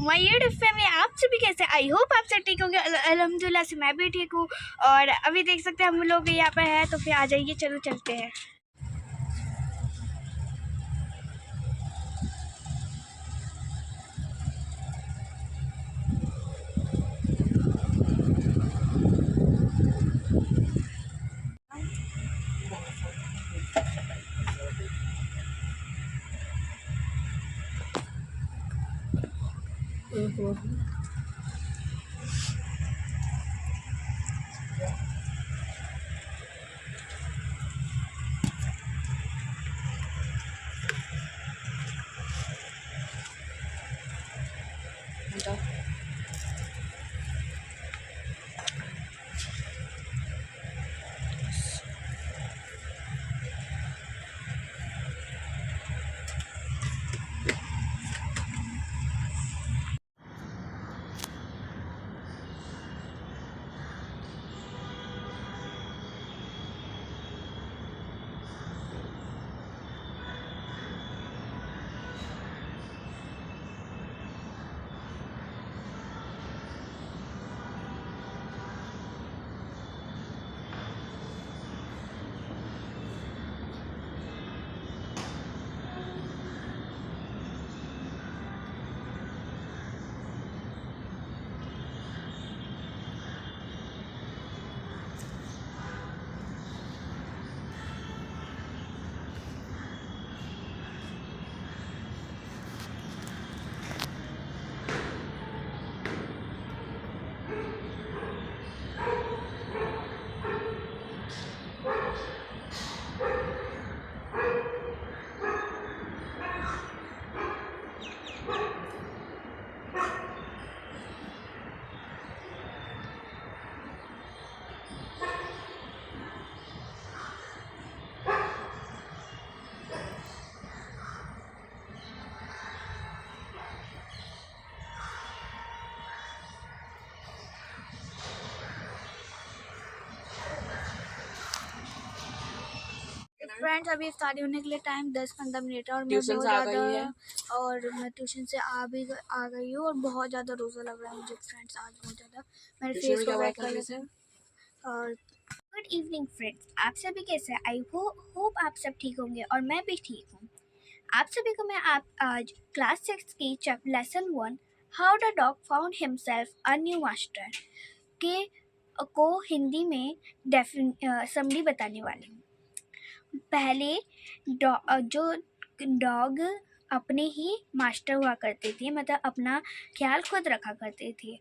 My YouTube family, आप सभी कैसे? आई होप आप सब ठीक होंगे। अल्हम्दुलिल्लाह से मैं भी ठीक हूँ। और अभी देख सकते हैं हम लोग यहाँ पर हैं, तो फिर आ जाइए, चलो चलते हैं। फ्रेंड्स, अभी इफ्तारी होने के लिए टाइम 10-15 मिनट है और मैं बहुत ज़्यादा और मैं ट्यूशन से आ गई हूँ और बहुत ज़्यादा रोज़ा लग रहा है मुझे फ्रेंड्स। आज बहुत ज़्यादा मेरे फेस को वेट कर लेते हैं। और गुड इवनिंग फ्रेंड्स, आप सभी कैसे हैं? आई होप आप सब ठीक होंगे और मैं भी ठीक हूँ। आप सभी को मैं आज क्लास 6 की lesson 1 how the dog found himself a new master के को हिंदी में समरी बताने वाली हूँ। पहले जो डॉग अपने ही मास्टर हुआ करते थे, मतलब अपना ख्याल खुद रखा करते थे,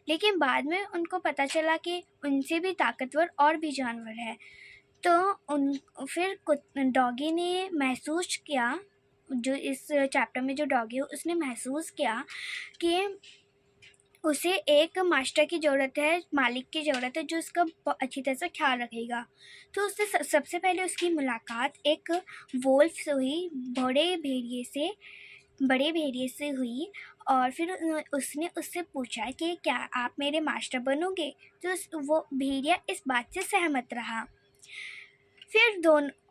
लेकिन बाद में उनको पता चला कि उनसे भी ताकतवर और भी जानवर है। तो फिर डॉगी ने महसूस किया, जो इस चैप्टर में जो डॉगी है उसने महसूस किया कि उसे एक मास्टर की ज़रूरत है, मालिक की ज़रूरत है जो उसका अच्छी तरह से ख्याल रखेगा। तो उससे सबसे पहले उसकी मुलाकात एक वोल्फ से हुई, बड़े भेड़िए से हुई। और फिर उसने उससे पूछा कि क्या आप मेरे मास्टर बनोगे? तो वो भेड़िया इस बात से सहमत रहा। फिर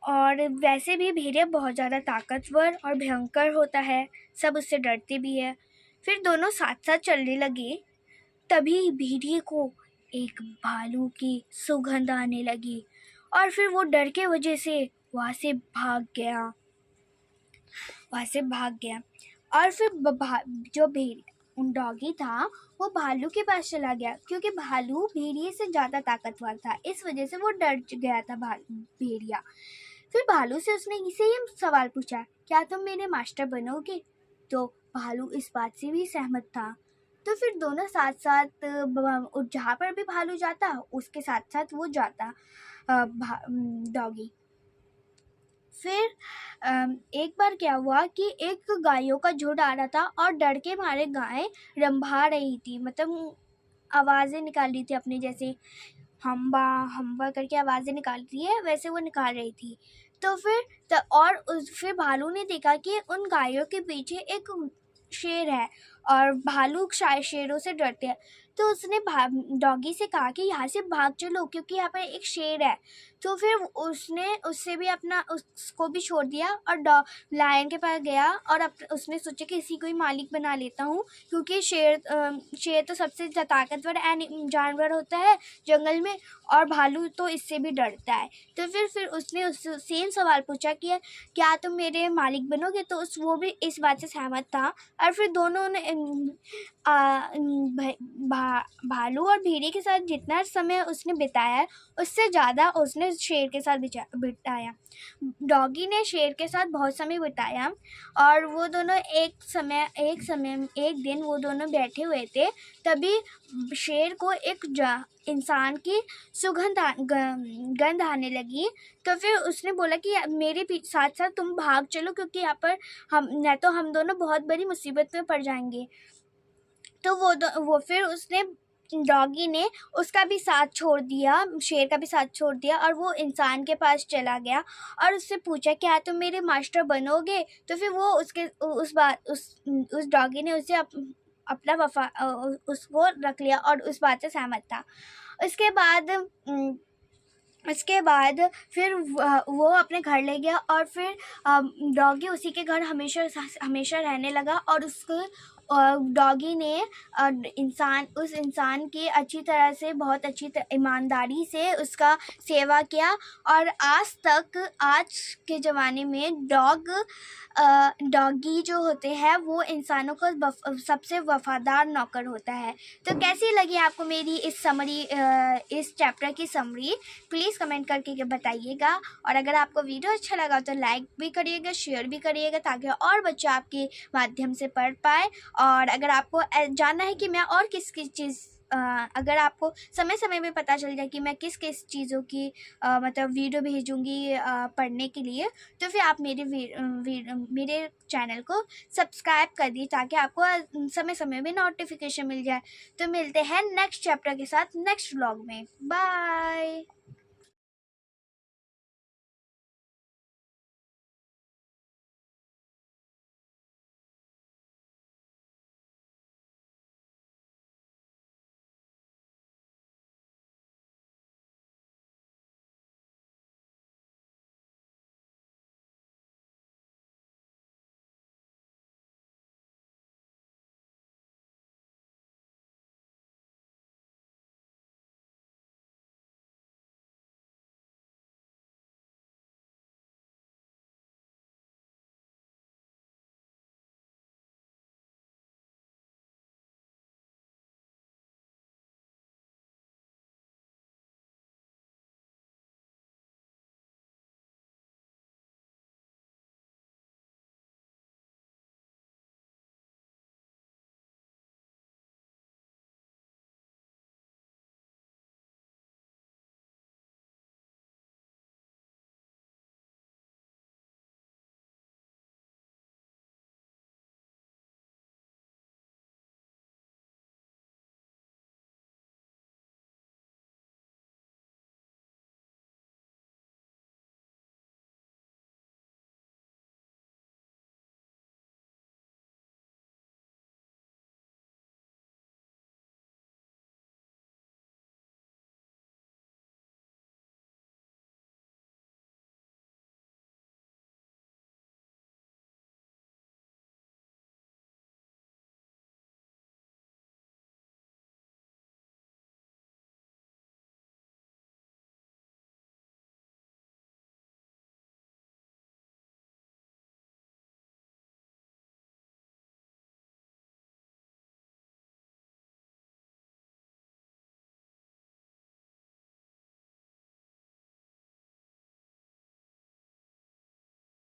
और वैसे भी भेड़िया बहुत ज़्यादा ताकतवर और भयंकर होता है, सब उससे डरते भी है। फिर दोनों साथ साथ चलने लगे। तभी भेड़िए को एक भालू की सुगंध आने लगी और फिर वो डर के वजह से वहाँ से भाग गया। और फिर जो डॉगी था वो भालू के पास चला गया, क्योंकि भालू भेड़िए से ज़्यादा ताकतवर था, इस वजह से वो डर गया था भेड़िया। फिर भालू से उसने इसे ही सवाल पूछा, क्या तुम मेरे मास्टर बनोगे? तो भालू इस बात से भी सहमत था। तो फिर दोनों साथ साथ जहाँ पर भी भालू जाता उसके साथ साथ वो जाता डॉगी। फिर एक बार क्या हुआ कि एक गायों का झुंड आ रहा था और डर के मारे गायें रंभा रही थी, मतलब आवाज़ें निकाल रही थी अपने, जैसे हम्बा हम्बा करके आवाज़ें निकालती है वैसे वो निकाल रही थी। तो फिर भालू ने देखा कि उन गायों के पीछे एक शेर है और भालू शेरों से डरते हैं। तो उसने डॉगी से कहा कि यहाँ से भाग चलो, क्योंकि यहाँ पर एक शेर है। तो फिर उसने उससे भी अपना उसको भी छोड़ दिया और लायन के पास गया और उसने सोचा कि इसी को ही मालिक बना लेता हूँ, क्योंकि शेर तो सबसे ताकतवर जानवर होता है जंगल में, और भालू तो इससे भी डरता है। तो फिर उसने उससे सेम सवाल पूछा कि क्या तुम मेरे मालिक बनोगे, तो वो भी इस बात से सहमत था। और फिर दोनों ने भालू और भेड़िए के साथ जितना समय उसने बिताया उससे ज़्यादा उसने शेर के साथ बिताया। डॉगी ने शेर के साथ बहुत समय बिताया और वो दोनों एक दिन वो दोनों बैठे हुए थे, तभी शेर को एक इंसान की गंध आने लगी। तो फिर उसने बोला कि मेरे साथ साथ तुम भाग चलो, क्योंकि यहाँ पर हम दोनों बहुत बड़ी मुसीबत में पड़ जाएंगे। तो वो फिर उसने डॉगी ने उसका भी साथ छोड़ दिया, शेर का भी साथ छोड़ दिया, और वो इंसान के पास चला गया और उससे पूछा क्या तुम मेरे मास्टर बनोगे। तो फिर वो उस डॉगी ने उसे अपना उसको रख लिया और उस बात से सहमत था। उसके बाद फिर वो अपने घर ले गया और फिर डॉगी उसी के घर हमेशा रहने लगा, और उसको डॉगी ने उस इंसान की अच्छी तरह से बहुत अच्छी ईमानदारी से उसका सेवा किया। और आज के ज़माने में डॉगी जो होते हैं वो इंसानों को सबसे वफादार नौकर होता है। तो कैसी लगी आपको मेरी इस चैप्टर की समरी, प्लीज़ कमेंट करके बताइएगा। और अगर आपको वीडियो अच्छा लगा तो लाइक भी करिएगा, शेयर भी करिएगा, ताकि और बच्चे आपके माध्यम से पढ़ पाए। और अगर आपको जानना है कि मैं और किस चीज़ अगर आपको समय समय में पता चल जाए कि मैं किस चीज़ों की मतलब वीडियो भेजूँगी पढ़ने के लिए, तो फिर आप मेरे चैनल को सब्सक्राइब कर दिए, ताकि आपको समय समय में नोटिफिकेशन मिल जाए। तो मिलते हैं नेक्स्ट चैप्टर के साथ नेक्स्ट व्लॉग में। बाय।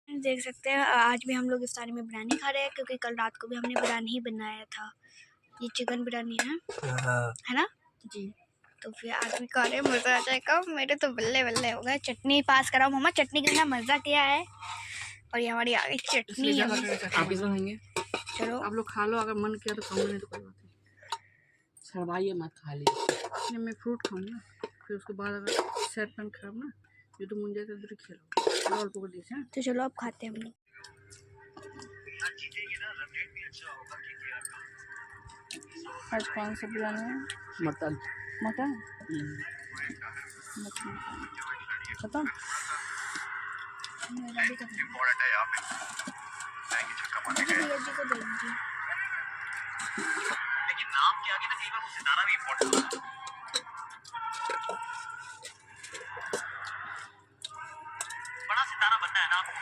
देख सकते हैं आज भी हम लोग इफ्तारी में बिरयानी खा रहे हैं, क्योंकि कल रात को भी हमने बिरयानी ही बनाया था। ये चिकन बिरयानी है ना जी। तो फिर आज भी खा रहे हैं, मज़ा आ जाएगा। मेरे तो बल्ले बल्ले हो गए। चटनी पास कराओ मम्मा, चटनी कितना मज़ा किया है। और ये हमारी आ गई चटनी। आप इसमें खाएंगे? चलो आप लोग खा लो, अगर मन किया तो खाऊंगा, नहीं तो कोई बात नहीं। सरवाइए मत, खा लीजिए। मैं फ्रूट खाऊँ ना, फिर उसके बाद अगर सेट पैन खराब ना, ये तो मुझे तो खेलो और पकड़ दीजिए। तो चलो अब खाते हैं हम लोग। आज कौन सा बिरयानी है? मटन। खत्म। मेरा भी खत्म। इम्पोर्टेंट है यहाँ पे। आएंगे छक्का मारने मुझे के। भैया जी को दे दीजिए। लेकिन नाम के आगे ना कई बार वो सितारा भी इम्पोर्टेंट होता है। बड़ा सितारा बनना है ना आपको,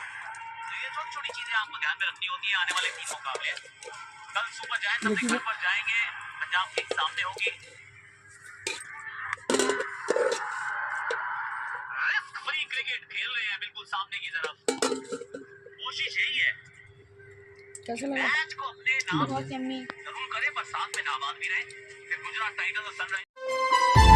तो ये छोटी छोटी चीजें आपको ध्यान में रखनी होती है। आने वाले 3 मुकाबले कल सुबह जाए तब घर पर जाएंगे, पंजाब के सामने होगी। रिस्क फ्री क्रिकेट खेल रहे हैं बिल्कुल सामने की तरफ। कोशिश यही है कैसे लगा? मैच को अपने नाम बहुत यम्मी। जरूर करें पर साथ में नाबाद भी रहे। फिर गुजरात टाइटंस और सनराइजर्स